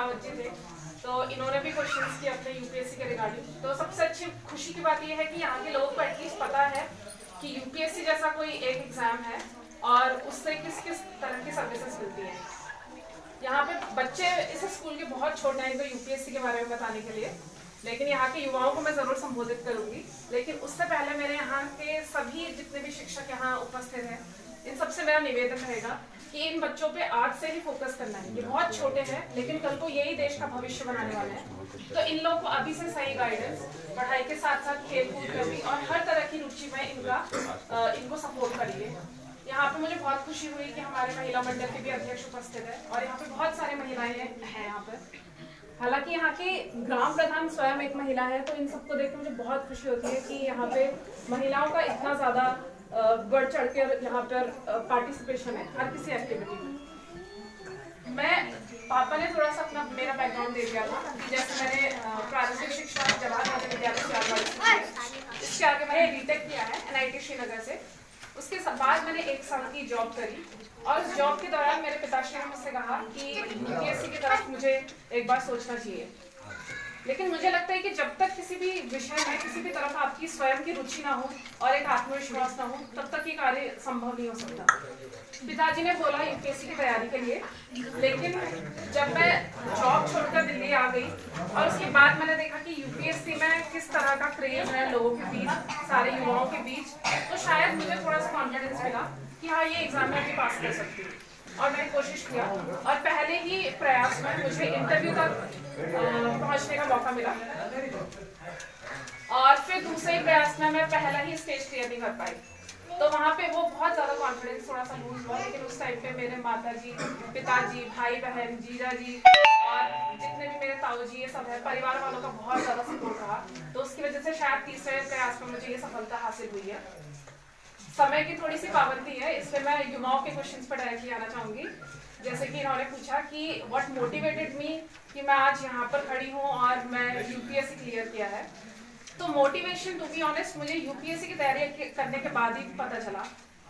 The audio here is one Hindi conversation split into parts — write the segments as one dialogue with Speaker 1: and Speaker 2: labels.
Speaker 1: रावत जी थे, तो इन्होंने भी क्वेश्चंस किए अपने यूपीएससी के रिगार्डिंग। तो सबसे अच्छी खुशी की बात यह है कि यहाँ के लोगों को एटलीस्ट पता है कि यूपीएससी जैसा कोई एक एग्जाम है और उससे किस किस तरह की सर्विसेज मिलती हैं। यहाँ पे बच्चे इस स्कूल के बहुत छोटे हैं तो यूपीएससी के बारे में बताने के लिए, लेकिन यहाँ के युवाओं को मैं ज़रूर संबोधित करूँगी। लेकिन उससे पहले मेरे यहाँ के सभी जितने भी शिक्षक यहाँ उपस्थित हैं, इन सबसे मेरा निवेदन रहेगा कि इन बच्चों पे आज से ही फोकस करना है। ये बहुत छोटे हैं लेकिन कल को यही देश का भविष्य बनाने वाले हैं, तो इन लोगों को अभी से सही गाइडेंस, पढ़ाई के साथ साथ खेल कूद कर भी और हर तरह की रुचि में इनको सपोर्ट करिए। यहाँ पे मुझे बहुत खुशी हुई कि हमारे महिला मंडल के भी अध्यक्ष उपस्थित है और यहाँ पे बहुत सारी महिलाएं हैं यहाँ पे। हालांकि यहाँ के ग्राम प्रधान स्वयं एक महिला है, तो इन सबको देख के मुझे बहुत खुशी होती है कि यहाँ पे महिलाओं का इतना ज़्यादा बढ़ चढ़ के यहाँ पर पार्टिसिपेशन है हर किसी एक्टिविटी में। मैं पापा ने थोड़ा सा अपना मेरा बैकग्राउंड दे दिया था कि जैसे मैंने प्रारंभिक शिक्षा जवाहर नेहरू विद्यालय से, इसके आगे मैंने बीटेक किया है NIT श्रीनगर से। उसके बाद मैंने 1 साल की जॉब करी और उस जॉब के दौरान मेरे पिताश्री ने मुझसे कहा कि यूपीएससी की तरफ मुझे एक बार सोचना चाहिए। लेकिन मुझे लगता है कि जब तक किसी भी विषय में किसी भी तरफ आपकी स्वयं की रुचि ना हो और एक आत्मविश्वास ना हो, तब तक ये कार्य संभव नहीं हो सकता। पिताजी ने बोला यूपीएससी की तैयारी के लिए, लेकिन जब मैं जॉब छोड़कर दिल्ली आ गई और उसके बाद मैंने देखा कि यूपीएससी में किस तरह का क्रेज है लोगों के बीच, सारे युवाओं के बीच, तो शायद मुझे थोड़ा सा कॉन्फिडेंस मिला कि हाँ, ये एग्जाम में भी पास कर सकती हूँ। और मैंने कोशिश किया और पहले ही प्रयास में मुझे इंटरव्यू तक पहुंचने का मौका मिला और फिर दूसरे ही प्रयास में मैं पहला ही स्टेज क्लियर नहीं कर पाई। तो वहाँ पे वो बहुत ज़्यादा कॉन्फिडेंस थोड़ा सा लूज हुआ, लेकिन उस टाइम पे मेरे माता जी, पिताजी, भाई बहन, जीजा जी और जितने भी मेरे ताऊ जी ये सब है, परिवार वालों का बहुत ज़्यादा सपोर्ट रहा। तो उसकी वजह से शायद तीसरे प्रयास में मुझे ये सफलता हासिल हुई है। समय की थोड़ी सी पाबंदी है, इसलिए मैं युवाओं के क्वेश्चंस पर डायरेक्टली आना चाहूँगी। जैसे कि इन्होंने पूछा कि व्हाट मोटिवेटेड मी कि मैं आज यहाँ पर खड़ी हूँ और मैं यूपीएससी क्लियर किया है। तो मोटिवेशन टू बी ऑनेस्ट मुझे यूपीएससी की तैयारी करने के बाद ही पता चला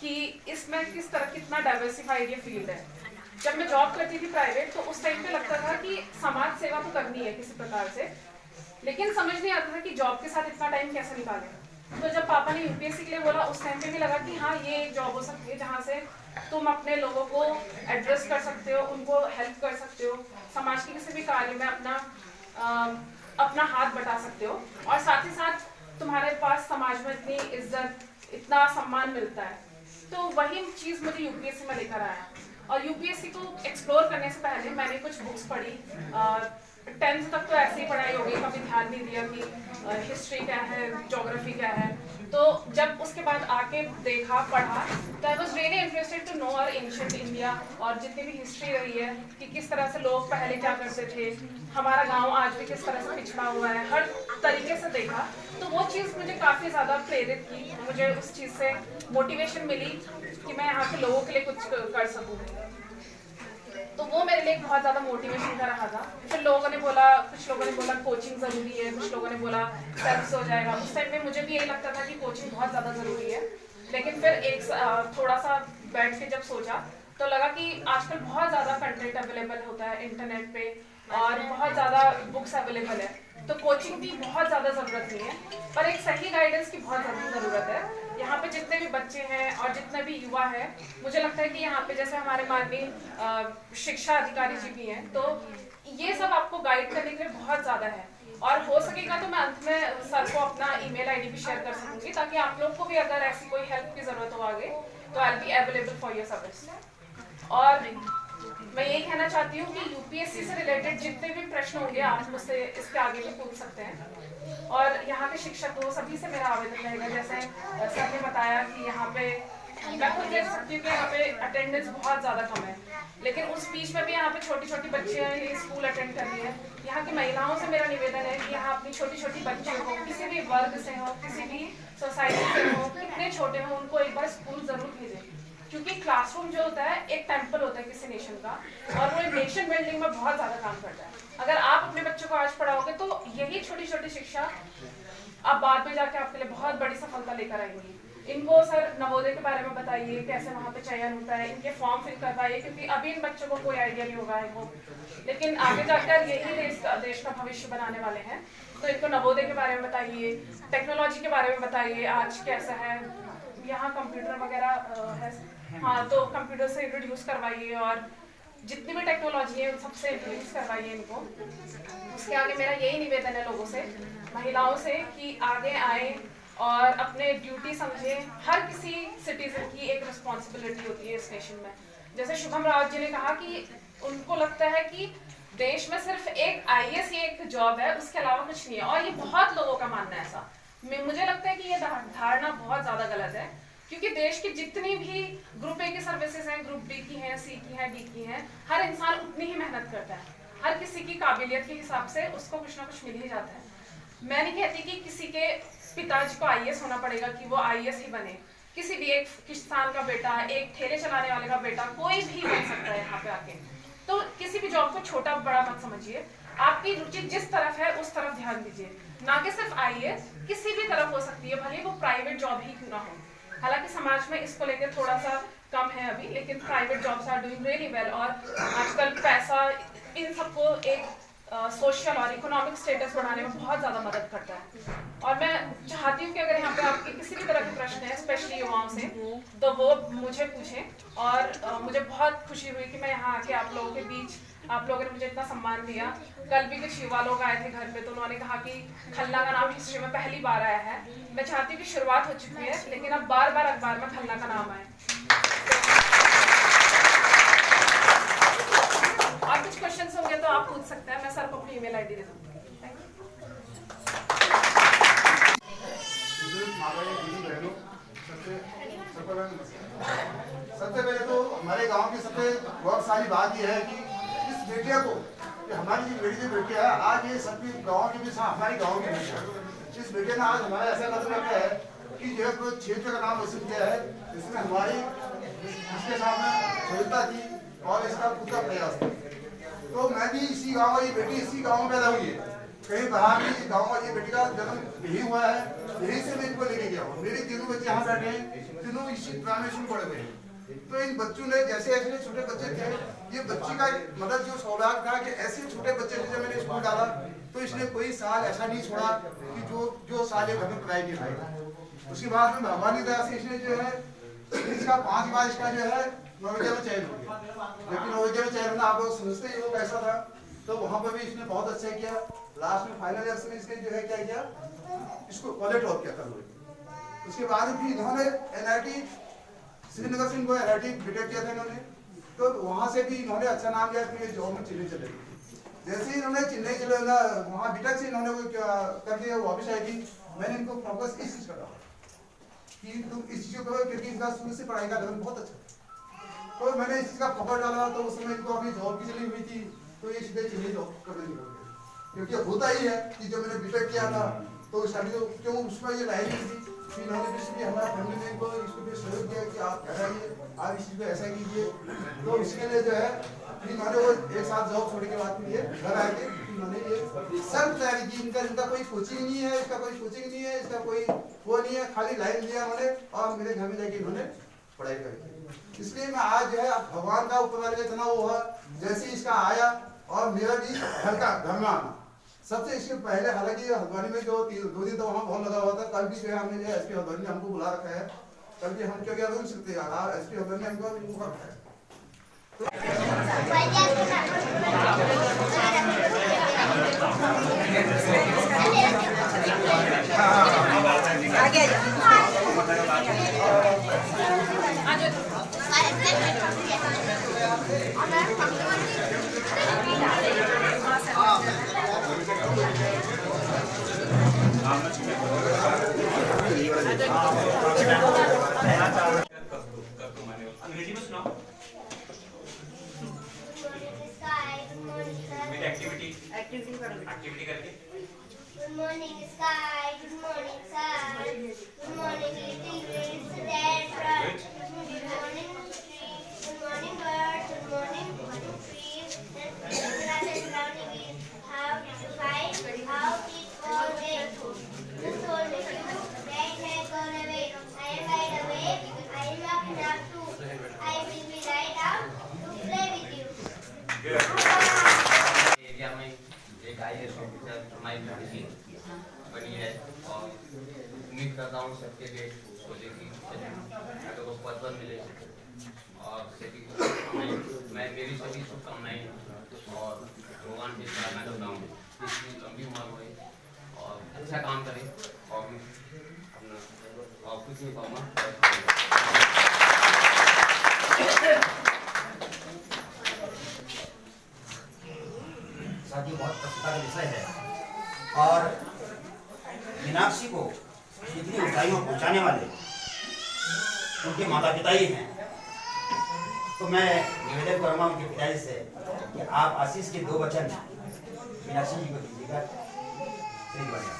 Speaker 1: कि इसमें किस तरह कितना डाइवर्सिफाइड ये फील्ड है। जब मैं जॉब करती थी प्राइवेट, तो उस टाइम पे लगता था कि समाज सेवा तो करनी है किसी प्रकार से, लेकिन समझ नहीं आता था कि जॉब के साथ इतना टाइम कैसे निकालें। तो जब पापा ने यूपीएससी के लिए बोला, उस टाइम पे भी लगा कि हाँ, ये एक जॉब हो सकती है जहाँ से तुम अपने लोगों को एड्रेस कर सकते हो, उनको हेल्प कर सकते हो, समाज के किसी भी कार्य में अपना हाथ बटा सकते हो और साथ ही साथ तुम्हारे पास समाज में इतनी इज्जत, इतना सम्मान मिलता है। तो वही चीज़ मुझे यूपीएससी में लेकर आया और यूपीएससी को एक्सप्लोर करने से पहले मैंने कुछ बुक्स पढ़ी। 10th तक तो ऐसे ही पढ़ाई हो गई, कभी ध्यान नहीं दिया कि हिस्ट्री क्या है, ज्योग्राफी क्या है। तो जब उसके बाद आके देखा, पढ़ा, तो I was really interested to know our ancient India और जितनी भी हिस्ट्री रही है कि किस तरह से लोग पहले क्या करते थे, हमारा गांव आज भी किस तरह से पिछड़ा हुआ है, हर तरीके से देखा। तो वो चीज़ मुझे काफ़ी ज़्यादा प्रेरित की, मुझे उस चीज़ से मोटिवेशन मिली कि मैं यहाँ के लोगों के लिए कुछ कर सकूँ। तो वो मेरे लिए बहुत ज़्यादा मोटिवेशन का रहा था। फिर लोगों ने बोला, कुछ लोगों ने बोला कोचिंग ज़रूरी है, कुछ लोगों ने बोला सेल्फ हो जाएगा। उस टाइम पे मुझे भी यही लगता था कि कोचिंग बहुत ज़्यादा ज़रूरी है, लेकिन फिर थोड़ा सा बैठ के जब सोचा तो लगा कि आजकल बहुत ज़्यादा कंटेंट अवेलेबल होता है इंटरनेट पे और बहुत ज़्यादा बुक्स अवेलेबल है, तो कोचिंग की बहुत ज़्यादा ज़रूरत नहीं है, पर एक सही गाइडेंस की बहुत ज़्यादा ज़रूरत है। यहाँ पे जितने भी बच्चे हैं और जितने भी युवा हैं, मुझे लगता है कि यहाँ पे जैसे हमारे माननीय शिक्षा अधिकारी जी भी हैं, तो ये सब आपको गाइड करने के लिए बहुत ज़्यादा है। और हो सकेगा तो मैं अंत में सर को अपना ईमेल आईडी भी शेयर कर सकूँगी, ताकि आप लोग को भी अगर ऐसी कोई हेल्प की ज़रूरत हो आगे तो I will be available for your service. और मैं यही कहना चाहती हूँ कि यूपीएससी से रिलेटेड जितने भी प्रश्न होंगे आप मुझसे इसके आगे भी पूछ सकते हैं। और यहाँ के शिक्षक हो सभी से मेरा आवेदन रहेगा, जैसे सर ने बताया कि यहाँ पे मैं खुद देख सकती हूँ कि यहाँ पे अटेंडेंस बहुत ज़्यादा कम है, लेकिन उस बीच में भी यहाँ पे छोटी छोटी बच्चियाँ ये स्कूल अटेंड कर रही हैं। यहाँ की महिलाओं से मेरा निवेदन है कि यहाँ अपनी छोटी छोटी बच्चियों को किसी भी वर्ग से हो, किसी भी सोसाइटी से हो, कितने छोटे हो, उनको एक बार स्कूल ज़रूर भेजें, क्योंकि क्लासरूम जो होता है एक टेम्पल होता है किसी नेशन का, और वो नेशन बिल्डिंग में बहुत ज़्यादा काम करता है। अगर आप अपने बच्चों को आज पढ़ाओगे तो यही छोटी छोटी शिक्षा अब बाद में जाके आपके लिए बहुत बड़ी सफलता लेकर आएंगी। इनको सर नवोदय के बारे में बताइए, कैसे वहाँ पे चयन होता है, इनके फॉर्म फिल करवाइए, क्योंकि अभी इन बच्चों को कोई आइडिया नहीं होगा इनको, लेकिन आगे जाकर यही देश का भविष्य बनाने वाले हैं। तो इनको नवोदय के बारे में बताइए, टेक्नोलॉजी के बारे में बताइए, आज कैसा है यहाँ कंप्यूटर वगैरह है। हाँ, तो कंप्यूटर से इंट्रोड्यूस करवाइए और जितनी भी टेक्नोलॉजी है उन सबसे इंट्रोड्यूस करवाइए इनको। उसके आगे मेरा यही निवेदन है लोगों से, महिलाओं से, कि आगे आए और अपने ड्यूटी समझे। हर किसी सिटीजन की एक रिस्पॉन्सिबिलिटी होती है इस नेशन में। जैसे शुभम रावत जी ने कहा कि उनको लगता है कि देश में सिर्फ एक आईएएस ही एक जॉब है, उसके अलावा कुछ नहीं है, और ये बहुत लोगों का मानना है ऐसा। मुझे लगता है कि ये धारणा बहुत ज्यादा गलत है, क्योंकि देश की जितनी भी ग्रुप ए की सर्विसेज हैं, ग्रुप बी की हैं, सी की हैं, डी की हैं, हर इंसान उतनी ही मेहनत करता है। हर किसी की काबिलियत के हिसाब से उसको कुछ ना कुछ मिल ही जाता है। मैं नहीं कहती कि किसी के पिताजी को आईएएस होना पड़ेगा कि वो आईएएस ही बने। किसी भी एक किसान का बेटा, एक ठेले चलाने वाले का बेटा, कोई भी बन सकता है यहाँ पे आके। तो किसी भी जॉब को छोटा बड़ा मत समझिए, आपकी रुचि जिस तरफ है उस तरफ ध्यान दीजिए, ना कि सिर्फ आईएएस, किसी भी तरफ हो सकती है, भले वो प्राइवेट जॉब ही क्यों ना हो। हालांकि समाज में इसको लेकर थोड़ा सा कम है अभी, लेकिन private jobs are doing really well, और आजकल पैसा इन सबको एक सोशल और इकोनॉमिक स्टेटस बढ़ाने में बहुत ज़्यादा मदद करता है। और मैं चाहती हूँ कि अगर यहाँ पे आपके किसी भी तरह के प्रश्न हैं, स्पेशली युवाओं से, तो वो मुझे पूछें। और मुझे बहुत खुशी हुई कि मैं यहाँ आके आप लोगों के बीच, आप लोगों ने मुझे इतना सम्मान दिया। कल भी कुछ युवा लोग आए थे घर पे, तो उन्होंने कहा कि खन्ना का नाम हिस्ट्री में पहली बार आया है। मैं चाहती हूँ कि शुरुआत हो चुकी है, लेकिन अब बार बार अखबार में खन्ना का नाम आए। और कुछ क्वेश्चंस होंगे तो आप पूछ सकते हैं, मैं सर को अपनी ईमेल आईडी दे दूँगी।
Speaker 2: सबसे पहले तो हमारे गांव की सबसे बहुत सारी बात यह है कि इस बेटिया को, हमारी जो बेटी बेटिया है, आज ये सबकी गाँव के बीच हमारी गाँव की बेटिया है। इस बेटे ने आज हमारा ऐसा कदम रखा है कि जो है कोई क्षेत्र का नाम रोशन किया है, जिसमें हमारी इसके सामने सफलता थी और इसका पूरा प्रयास था। तो मैं भी इसी गाँव, ये बेटी इसी गाँव में पैदा हुई है, कहीं बाहर भी गाँव में ये बेटी का जन्म यही हुआ है, यही से मैं इनको लेके गया हूँ। मेरे तीनों बच्चे यहाँ बैठे हैं, तीनों इसी प्राइमरी स्कूल पढ़े हुए हैं। तो इन बच्चों ने, जैसे ऐसे छोटे बच्चे थे, ये बच्ची का मतलब जो सौभाग्य था कि ऐसे छोटे बच्चे से जब मैंने स्कूल डाला, तो इसने कोई साल ऐसा नहीं छोड़ा कि जो साल ये घर में पढ़ाई नहीं पाई। उसके बाद में भगवान की दया से इसने जो है इसका 5 बार इसका जो है नवोदय में चयन हो गया। लेकिन नवोदय में चयन होना आप लोग समझते ही वो कैसा था, तो वहाँ पर भी इसने बहुत अच्छा किया। लास्ट में फाइनल ईयर में इसने जो है क्या किया, इसको कॉलेज टॉप किया था। उसके बाद भी इन्होंने एनआईटी श्रीनगर से इनको एनआईटी बीटेक किया था इन्होंने, तो वहाँ से भी इन्होंने अच्छा नाम लिया। फिर जॉब में चेन्नई चले गए। जैसे ही इन्होंने चेन्नई चले ना, वहाँ बीटेक से इन्होंने कर दिया, वापस आएगी। मैंने इनको फोकस इस चीज़ का कि तुम इस चीज़ को करो, क्योंकि इनका शुरू से पढ़ाई का लेवल बहुत अच्छा। तो मैंने इस चीज़ का फोकस डाला, तो उस समय इनको अपनी जॉब की चली हुई थी, तो ये सीधे चेन्नई जॉब करने निकल गए। क्योंकि होता ही है कि जब मैंने बीटेक किया था तो शादी तो क्यों उसमें ये लाइन नहीं थी, फिर इन्होंने भी हमारा फैमिली ने इनको इसको भी सहयोग किया कि आप घर आइए, आप इस चीज़ को ऐसा कीजिए। तो उसके लिए जो है फिर इन्होंने वो एक साथ जॉब छोड़ने के बाद फिर ये घर आए थे। इन्होंने ये सब तैयारी की, इनका कोई कोचिंग नहीं है, इसका कोई कोचिंग नहीं है, इसका कोई वो नहीं है, खाली लाइन लिया उन्होंने और मेरे घर में जाके इन्होंने पढ़ाई करी। इसलिए मैं आज जो है भगवान का ऊपर वाले इतना वो है, जैसे इसका आया और मेरा भी घर का घर में आना सबसे इसके पहले। हालांकि हल्द्वानी में जो 2 दिन तो वहाँ बहुत लगा हुआ था। कल भी जो है हमने एसपी हल्द्वानी ने हमको बुला रखा है, कल भी हम क्या बोल सकते हैं, एसपी हल्द्वानी ने हमको रखा है।
Speaker 3: अंग्रेजी में सुनाओ। एक्टिविटी करके।
Speaker 4: Good morning sky, good morning sun, good morning little birds that fly. Good morning tree, good morning birds, good morning trees. The grass is surrounding it. How to find, how it all day. Who told me you? Right hand gone away. I am by
Speaker 5: एक IAS ऑफिसर हमारी लड़की बनी है और उम्मीद करता हूँ सबके लिए सोचे कि अगर वो पद पर मिले और सभी मैं मेरी सभी शुभकामनाएं और भगवान से प्रार्थना करता हूँ इसकी लंबी उम्र हुई और अच्छा काम करें और अपना और कुछ नहीं पाऊँगा।
Speaker 6: साथ ही बहुत प्रसन्नता का विषय है और मीनाक्षी को इतनी ऊंचाइयों पहुंचाने वाले उनके माता पिता ही हैं। तो मैं निवेदन करूंगा उनके पिताजी से कि आप आशीष के 2 वचन मीनाक्षी जी को दीजिएगा। सही बात है।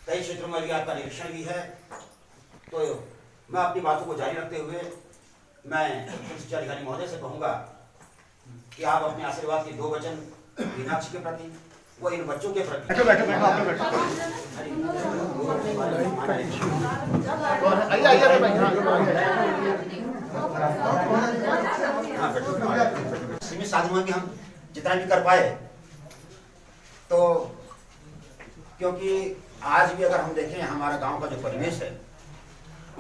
Speaker 6: कई क्षेत्रों में भी आपका निरीक्षण भी है, तो मैं अपनी बातों को जारी रखते हुए मैं शिक्षा अधिकारी महोदय से कहूँगा कि आप अपने आशीर्वाद के 2 वचन मीनाक्षी के प्रति वो इन बच्चों के प्रति
Speaker 2: बैठो बैठो बैठो आप बैठो आइए सीमित साधनों में भी हम जितना भी कर पाए, तो क्योंकि आज भी अगर हम देखें हमारा गांव का जो परिवेश है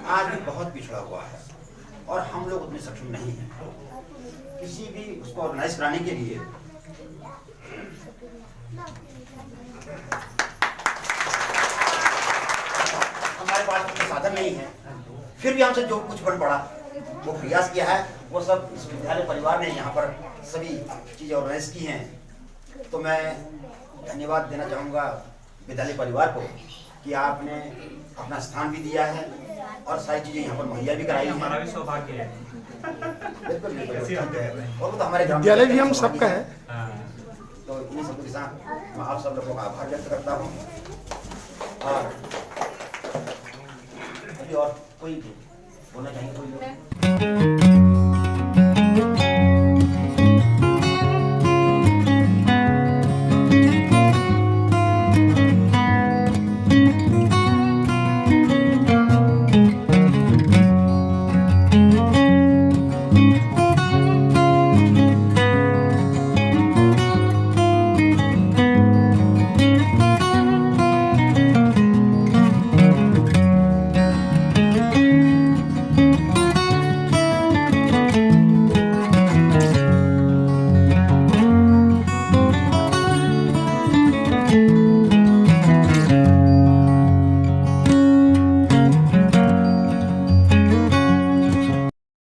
Speaker 2: आज भी बहुत पिछड़ा हुआ है और हम लोग उतने सक्षम नहीं हैं किसी भी उसको ऑर्गेनाइज कराने के लिए। हमारे पास उतने साधन नहीं है, फिर भी हमसे जो कुछ बन पड़ा वो प्रयास किया है, वो सब इस विद्यालय परिवार ने यहाँ पर सभी चीज़ें ऑर्गेनाइज की हैं। तो मैं धन्यवाद देना चाहूँगा विद्यालय परिवार को कि आपने अपना स्थान भी दिया है और सारी चीजें यहाँ पर मुहैया भी कराई हैं।
Speaker 3: हमारा भी सौभाग्य है।
Speaker 6: बिल्कुल बिल्कुल और वो तो हमारे
Speaker 7: विद्यालय भी हम सबका है।
Speaker 6: तो इन्हीं सब के साथ मैं आप सब लोगों का आभार व्यक्त करता हूँ। और अभी और कोई बोलना चाहिए कोई लोग?